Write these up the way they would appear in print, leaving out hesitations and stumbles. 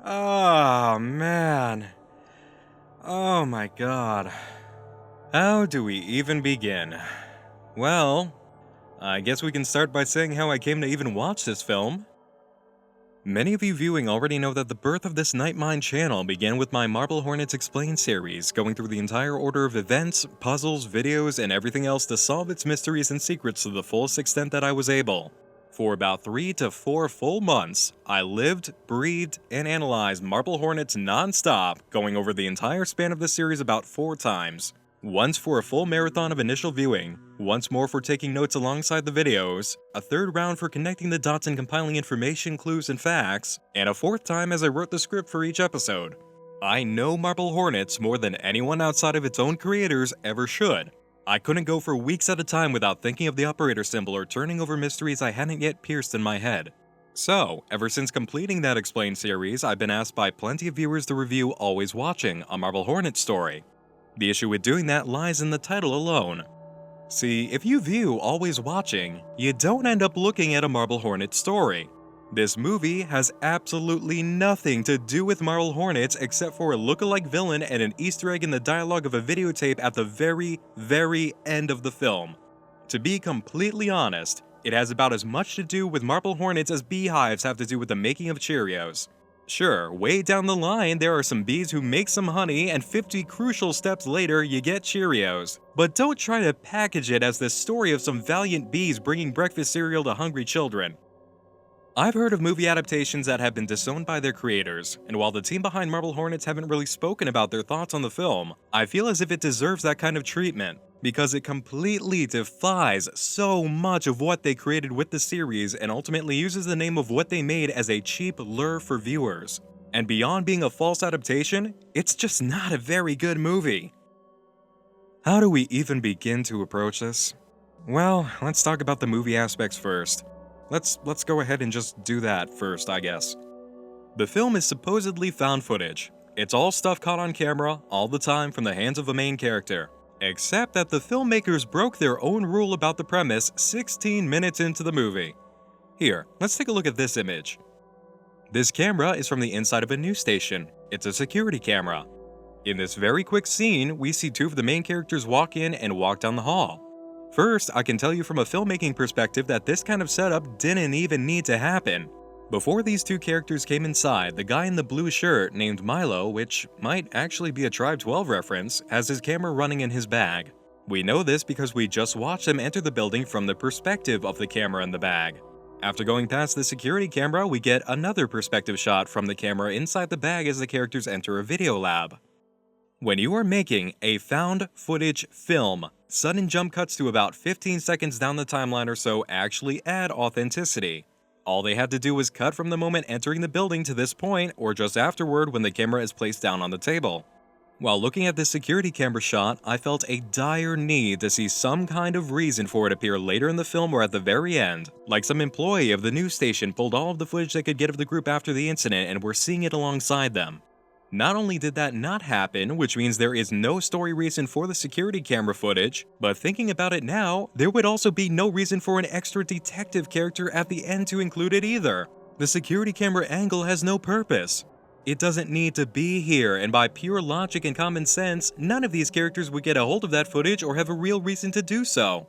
Oh, man. Oh my god. How do we even begin? Well, I guess we can start by saying how I came to even watch this film. Many of you viewing already know that the birth of this Night Mind channel began with my Marble Hornets Explained series, going through the entire order of events, puzzles, videos, and everything else to solve its mysteries and secrets to the fullest extent that I was able. For about 3 to 4 full months, I lived, breathed, and analyzed Marble Hornets non-stop, going over the entire span of the series about 4 times. Once for a full marathon of initial viewing, once more for taking notes alongside the videos, a third round for connecting the dots and compiling information, clues, and facts, and a fourth time as I wrote the script for each episode. I know Marble Hornets more than anyone outside of its own creators ever should. I couldn't go for weeks at a time without thinking of the operator symbol or turning over mysteries I hadn't yet pierced in my head. So, ever since completing that Explained series, I've been asked by plenty of viewers to review Always Watching, a Marble Hornets story. The issue with doing that lies in the title alone. See, if you view Always Watching, you don't end up looking at a Marble Hornets story. This movie has absolutely nothing to do with Marble Hornets except for a look-alike villain and an Easter egg in the dialogue of a videotape at the very end of the film. To be completely honest, it has about as much to do with Marble Hornets as beehives have to do with the making of Cheerios. Sure, way down the line there are some bees who make some honey and 50 crucial steps later you get Cheerios. But don't try to package it as the story of some valiant bees bringing breakfast cereal to hungry children. I've heard of movie adaptations that have been disowned by their creators, and while the team behind Marble Hornets haven't really spoken about their thoughts on the film, I feel as if it deserves that kind of treatment, because it completely defies so much of what they created with the series and ultimately uses the name of what they made as a cheap lure for viewers. And beyond being a false adaptation, it's just not a very good movie. How do we even begin to approach this? Well, let's talk about the movie aspects first. Let's go ahead and just do that first, I guess. The film is supposedly found footage. It's all stuff caught on camera, all the time from the hands of a main character. Except that the filmmakers broke their own rule about the premise 16 minutes into the movie. Here, let's take a look at this image. This camera is from the inside of a news station. It's a security camera. In this very quick scene, we see 2 of the main characters walk in and walk down the hall. First, I can tell you from a filmmaking perspective that this kind of setup didn't even need to happen. Before these 2 characters came inside, the guy in the blue shirt named Milo, which might actually be a Tribe 12 reference, has his camera running in his bag. We know this because we just watched him enter the building from the perspective of the camera in the bag. After going past the security camera, we get another perspective shot from the camera inside the bag as the characters enter a video lab. When you are making a found footage film, sudden jump cuts to about 15 seconds down the timeline or so actually add authenticity. All they had to do was cut from the moment entering the building to this point, or just afterward when the camera is placed down on the table. While looking at this security camera shot, I felt a dire need to see some kind of reason for it to appear later in the film or at the very end, like some employee of the news station pulled all of the footage they could get of the group after the incident and were seeing it alongside them. Not only did that not happen, which means there is no story reason for the security camera footage, but thinking about it now, there would also be no reason for an extra detective character at the end to include it either. The security camera angle has no purpose. It doesn't need to be here, and by pure logic and common sense, none of these characters would get a hold of that footage or have a real reason to do so.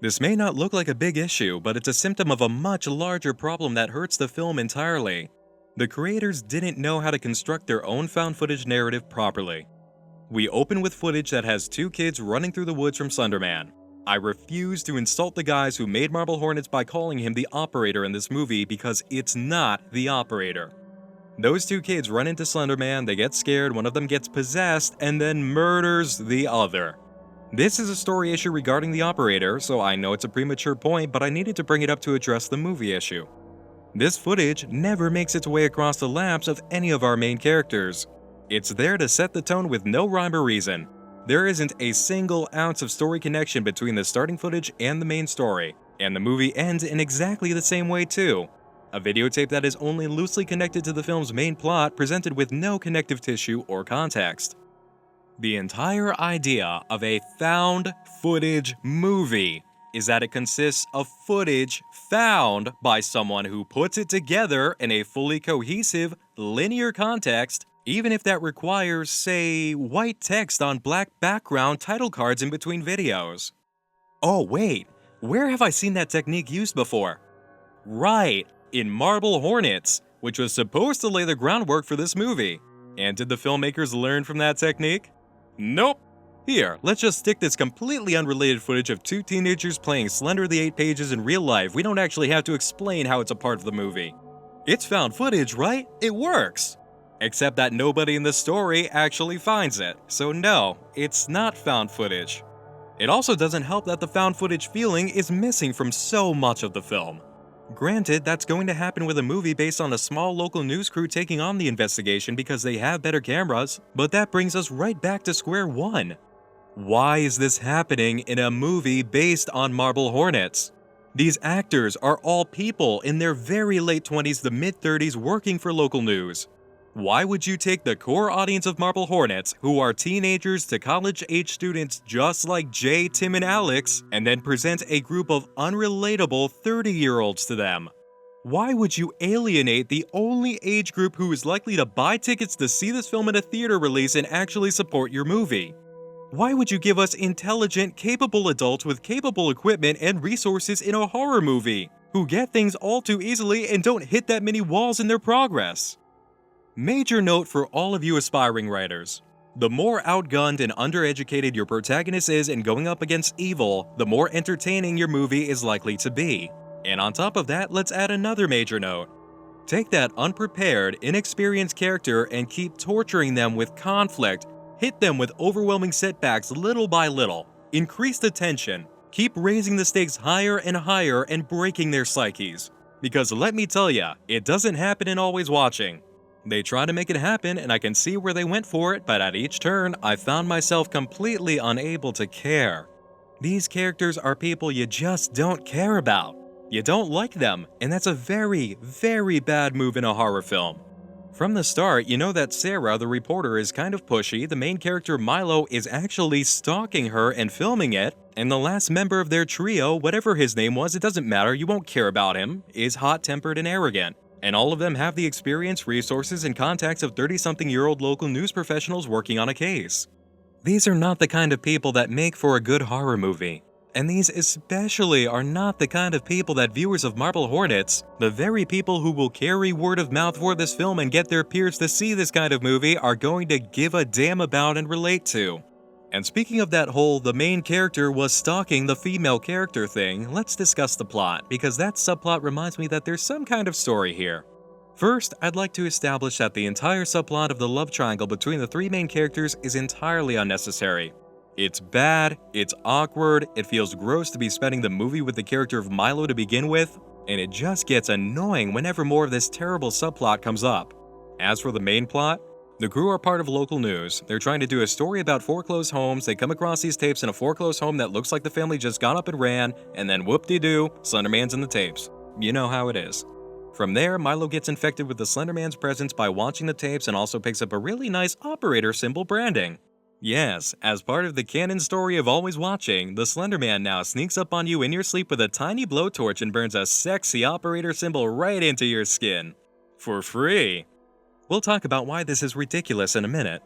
This may not look like a big issue, but it's a symptom of a much larger problem that hurts the film entirely. The creators didn't know how to construct their own found footage narrative properly. We open with footage that has 2 kids running through the woods from Slenderman. I refuse to insult the guys who made Marble Hornets by calling him the operator in this movie because it's not the operator. Those 2 kids run into Slenderman, they get scared, one of them gets possessed, and then murders the other. This is a story issue regarding the operator, so I know it's a premature point, but I needed to bring it up to address the movie issue. This footage never makes its way across the laps of any of our main characters. It's there to set the tone with no rhyme or reason. There isn't a single ounce of story connection between the starting footage and the main story, and the movie ends in exactly the same way too. A videotape that is only loosely connected to the film's main plot, presented with no connective tissue or context. The entire idea of a found footage movie is that it consists of footage found by someone who puts it together in a fully cohesive, linear context, even if that requires, say, white text on black background title cards in between videos. Oh wait, where have I seen that technique used before? Right, in Marble Hornets, which was supposed to lay the groundwork for this movie. And did the filmmakers learn from that technique? Nope. Here, let's just stick this completely unrelated footage of two teenagers playing Slender the Eight Pages in real life. We don't actually have to explain how it's a part of the movie. It's found footage, right? It works! Except that nobody in the story actually finds it. So no, it's not found footage. It also doesn't help that the found footage feeling is missing from so much of the film. Granted, that's going to happen with a movie based on a small local news crew taking on the investigation because they have better cameras, but that brings us right back to square one. Why is this happening in a movie based on Marble Hornets? These actors are all people in their very late 20s to mid-30s working for local news. Why would you take the core audience of Marble Hornets, who are teenagers to college-age students just like Jay, Tim, and Alex, and then present a group of unrelatable 30-year-olds to them? Why would you alienate the only age group who is likely to buy tickets to see this film at a theater release and actually support your movie? Why would you give us intelligent, capable adults with capable equipment and resources in a horror movie, who get things all too easily and don't hit that many walls in their progress? Major note for all of you aspiring writers. The more outgunned and undereducated your protagonist is in going up against evil, the more entertaining your movie is likely to be. And on top of that, let's add another major note. Take that unprepared, inexperienced character and keep torturing them with conflict. Hit them with overwhelming setbacks little by little. Increase the tension. Keep raising the stakes higher and breaking their psyches. Because let me tell ya, it doesn't happen in always watching. They try to make it happen and I can see where they went for it, but at each turn, I found myself completely unable to care. These characters are people you just don't care about. You don't like them, and that's a very, very bad move in a horror film. From the start, you know that Sarah, the reporter, is kind of pushy, the main character Milo is actually stalking her and filming it, and the last member of their trio, whatever his name was, it doesn't matter, you won't care about him, is hot-tempered and arrogant. And all of them have the experience, resources, and contacts of 30-something-year-old local news professionals working on a case. These are not the kind of people that make for a good horror movie. And these especially are not the kind of people that viewers of Marble Hornets, the very people who will carry word of mouth for this film and get their peers to see this kind of movie, are going to give a damn about and relate to. And speaking of that whole the main character was stalking the female character thing, let's discuss the plot, because that subplot reminds me that there's some kind of story here. First, I'd like to establish that the entire subplot of the love triangle between the three main characters is entirely unnecessary. It's bad, it's awkward, it feels gross to be spending the movie with the character of Milo to begin with, and it just gets annoying whenever more of this terrible subplot comes up. As for the main plot, the crew are part of local news. They're trying to do a story about foreclosed homes. They come across these tapes in a foreclosed home that looks like the family just got up and ran, and then whoop-de-doo, Slenderman's in the tapes. You know how it is. From there, Milo gets infected with the Slenderman's presence by watching the tapes and also picks up a really nice operator symbol branding. Yes, as part of the canon story of always watching, the Slenderman now sneaks up on you in your sleep with a tiny blowtorch and burns a sexy operator symbol right into your skin. For free. We'll talk about why this is ridiculous in a minute.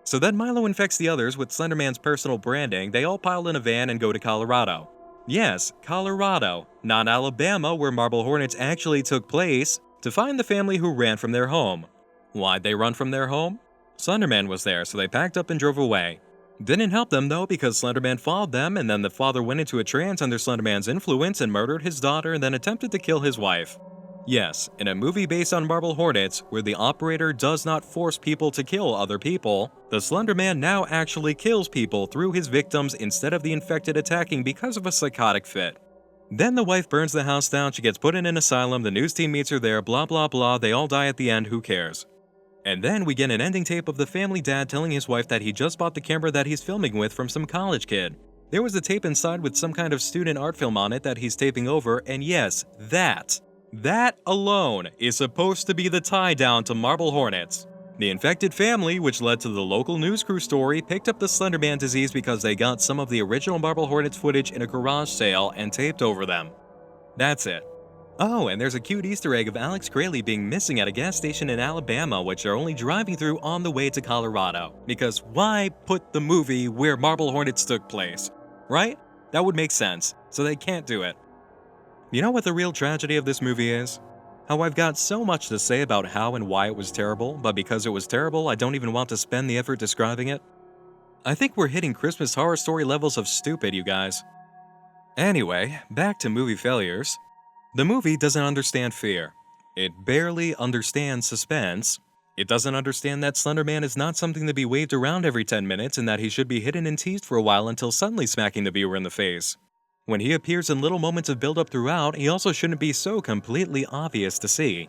So then Milo infects the others with Slenderman's personal branding. They all pile in a van and go to Colorado. Yes, Colorado, not Alabama where Marble Hornets actually took place, to find the family who ran from their home. Why'd they run from their home? Slenderman was there, so they packed up and drove away. Didn't help them though, because Slenderman followed them, and then the father went into a trance under Slenderman's influence and murdered his daughter and then attempted to kill his wife. Yes, in a movie based on Marble Hornets, where the operator does not force people to kill other people, the Slenderman now actually kills people through his victims instead of the infected attacking because of a psychotic fit. Then the wife burns the house down, she gets put in an asylum, the news team meets her there, blah blah blah, they all die at the end, who cares? And then we get an ending tape of the family dad telling his wife that he just bought the camera that he's filming with from some college kid. There was a tape inside with some kind of student art film on it that he's taping over, and yes, that alone is supposed to be the tie down to Marble Hornets. The infected family, which led to the local news crew story, picked up the Slender Man disease because they got some of the original Marble Hornets footage in a garage sale and taped over them. That's it. Oh, and there's a cute Easter egg of Alex Crayley being missing at a gas station in Alabama, which they're only driving through on the way to Colorado. Because why put the movie where Marble Hornets took place? Right? That would make sense, so they can't do it. You know what the real tragedy of this movie is? How I've got so much to say about how and why it was terrible, but because it was terrible, I don't even want to spend the effort describing it. I think we're hitting Christmas Horror Story levels of stupid, you guys. Anyway, back to movie failures. The movie doesn't understand fear. It barely understands suspense. It doesn't understand that Slender Man is not something to be waved around every 10 minutes and that he should be hidden and teased for a while until suddenly smacking the viewer in the face. When he appears in little moments of build-up throughout, he also shouldn't be so completely obvious to see.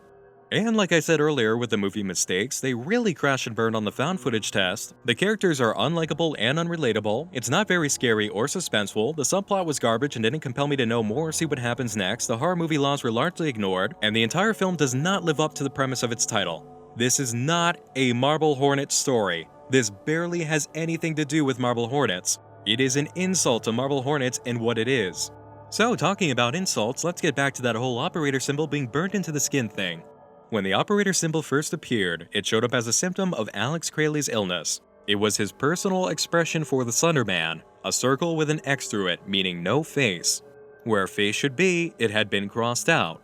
And like I said earlier with the movie mistakes, they really crash and burn on the found footage test. The characters are unlikable and unrelatable, it's not very scary or suspenseful, the subplot was garbage and didn't compel me to know more or see what happens next, the horror movie laws were largely ignored, and the entire film does not live up to the premise of its title. This is not a Marble Hornets story. This barely has anything to do with Marble Hornets. It is an insult to Marble Hornets and what it is. So, talking about insults, let's get back to that whole operator symbol being burnt into the skin thing. When the operator symbol first appeared, it showed up as a symptom of Alex Crayley's illness. It was his personal expression for the Slender Man, a circle with an X through it, meaning no face. Where face should be, it had been crossed out.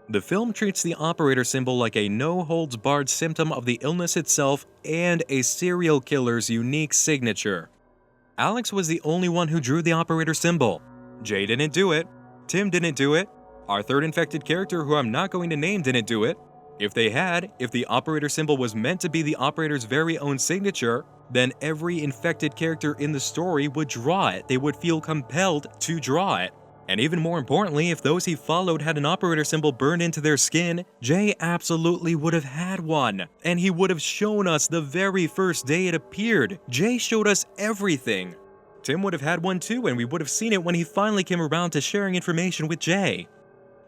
The film treats the operator symbol like a no-holds-barred symptom of the illness itself and a serial killer's unique signature. Alex was the only one who drew the operator symbol. Jay didn't do it. Tim didn't do it. Our third infected character, who I'm not going to name, didn't do it. If they had, if the operator symbol was meant to be the operator's very own signature, then every infected character in the story would draw it. They would feel compelled to draw it. And even more importantly, if those he followed had an operator symbol burned into their skin, Jay absolutely would have had one. And he would have shown us the very first day it appeared. Jay showed us everything. Tim would have had one too, and we would have seen it when he finally came around to sharing information with Jay.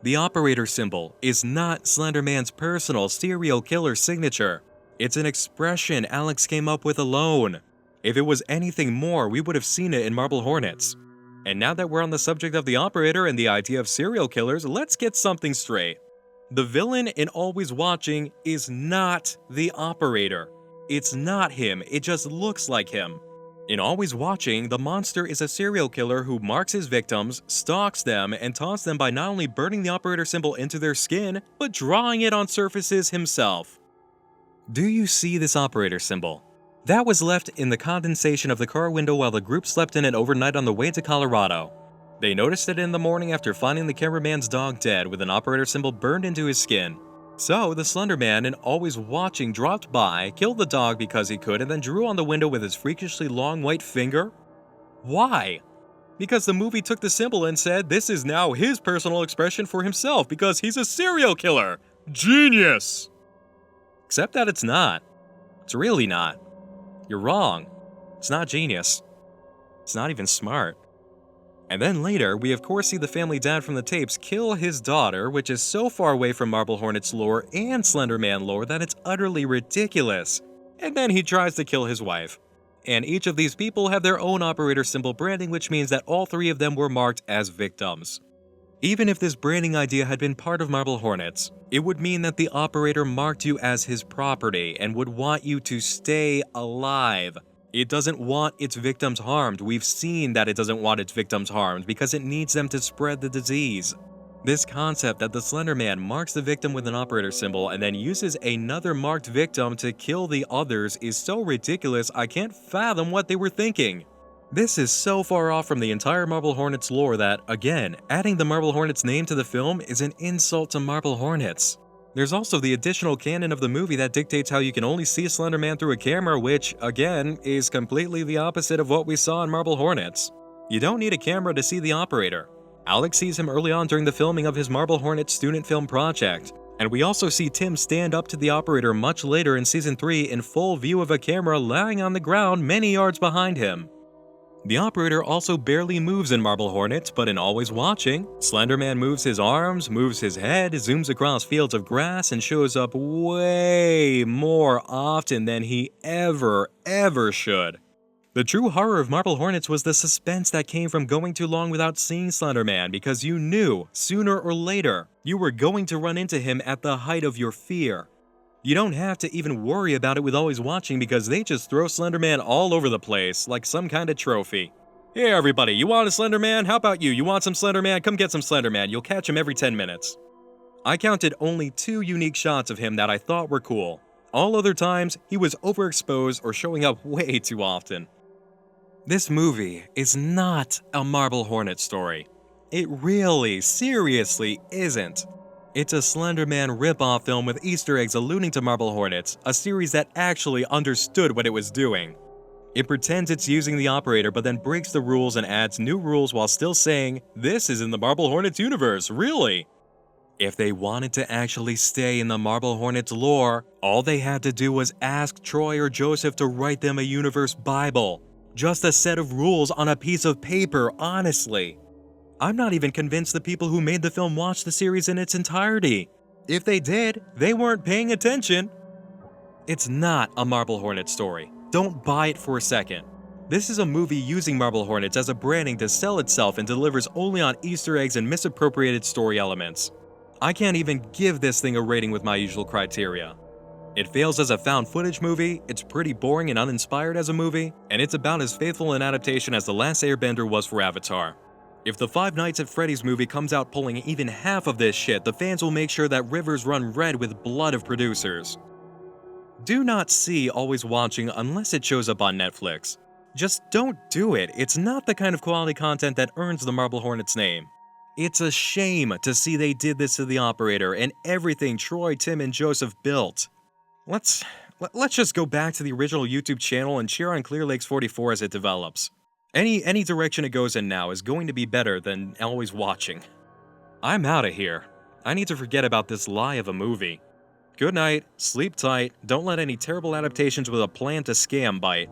The operator symbol is not Slender Man's personal serial killer signature. It's an expression Alex came up with alone. If it was anything more, we would have seen it in Marble Hornets. And now that we're on the subject of the operator and the idea of serial killers, let's get something straight. The villain in Always Watching is not the operator. It's not him, it just looks like him. In Always Watching, the monster is a serial killer who marks his victims, stalks them, and taunts them by not only burning the operator symbol into their skin, but drawing it on surfaces himself. Do you see this operator symbol? That was left in the condensation of the car window while the group slept in it overnight on the way to Colorado. They noticed it in the morning after finding the cameraman's dog dead with an operator symbol burned into his skin. So, the Slender Man in Always Watching dropped by, killed the dog because he could, and then drew on the window with his freakishly long white finger? Why? Because the movie took the symbol and said this is now his personal expression for himself because he's a serial killer! Genius! Except that it's not. It's really not. You're wrong. It's not genius. It's not even smart. And then later, we of course see the family dad from the tapes kill his daughter, which is so far away from Marble Hornets lore and Slender Man lore that it's utterly ridiculous. And then he tries to kill his wife. And each of these people have their own operator symbol branding, which means that all three of them were marked as victims. Even if this branding idea had been part of Marble Hornets, it would mean that the operator marked you as his property and would want you to stay alive. It doesn't want its victims harmed. We've seen that it doesn't want its victims harmed because it needs them to spread the disease. This concept that the Slender Man marks the victim with an operator symbol and then uses another marked victim to kill the others is so ridiculous I can't fathom what they were thinking. This is so far off from the entire Marble Hornets lore that, again, adding the Marble Hornets name to the film is an insult to Marble Hornets. There's also the additional canon of the movie that dictates how you can only see Slender Man through a camera, which, again, is completely the opposite of what we saw in Marble Hornets. You don't need a camera to see the operator. Alex sees him early on during the filming of his Marble Hornets student film project, and we also see Tim stand up to the operator much later in Season 3 in full view of a camera lying on the ground many yards behind him. The operator also barely moves in Marble Hornets, but in Always Watching, Slender Man moves his arms, moves his head, zooms across fields of grass, and shows up way more often than he ever should. The true horror of Marble Hornets was the suspense that came from going too long without seeing Slender Man, because you knew, sooner or later, you were going to run into him at the height of your fear. You don't have to even worry about it with Always Watching because they just throw Slender Man all over the place like some kind of trophy. Hey everybody, you want a Slender Man? How about you? You want some Slender Man? Come get some Slender Man. You'll catch him every 10 minutes. I counted only 2 unique shots of him that I thought were cool. All other times, he was overexposed or showing up way too often. This movie is not a Marble Hornet story. It really, seriously isn't. It's a Slender Man ripoff film with Easter eggs alluding to Marble Hornets, a series that actually understood what it was doing. It pretends it's using the operator but then breaks the rules and adds new rules while still saying, "This is in the Marble Hornets universe, really?" If they wanted to actually stay in the Marble Hornets lore, all they had to do was ask Troy or Joseph to write them a universe Bible. Just a set of rules on a piece of paper, honestly. I'm not even convinced the people who made the film watched the series in its entirety. If they did, they weren't paying attention. It's not a Marble Hornet story. Don't buy it for a second. This is a movie using Marble Hornets as a branding to sell itself and delivers only on Easter eggs and misappropriated story elements. I can't even give this thing a rating with my usual criteria. It fails as a found footage movie, it's pretty boring and uninspired as a movie, and it's about as faithful an adaptation as The Last Airbender was for Avatar. If the Five Nights at Freddy's movie comes out pulling even half of this shit, the fans will make sure that rivers run red with blood of producers. Do not see Always Watching unless it shows up on Netflix. Just don't do it. It's not the kind of quality content that earns the Marble Hornets name. It's a shame to see they did this to the operator and everything Troy, Tim, and Joseph built. Let's just go back to the original YouTube channel and cheer on Clear Lakes 44 as it develops. Any direction it goes in now is going to be better than Always Watching. I'm out of here. I need to forget about this lie of a movie. Good night, sleep tight, don't let any terrible adaptations with a plan to scam bite.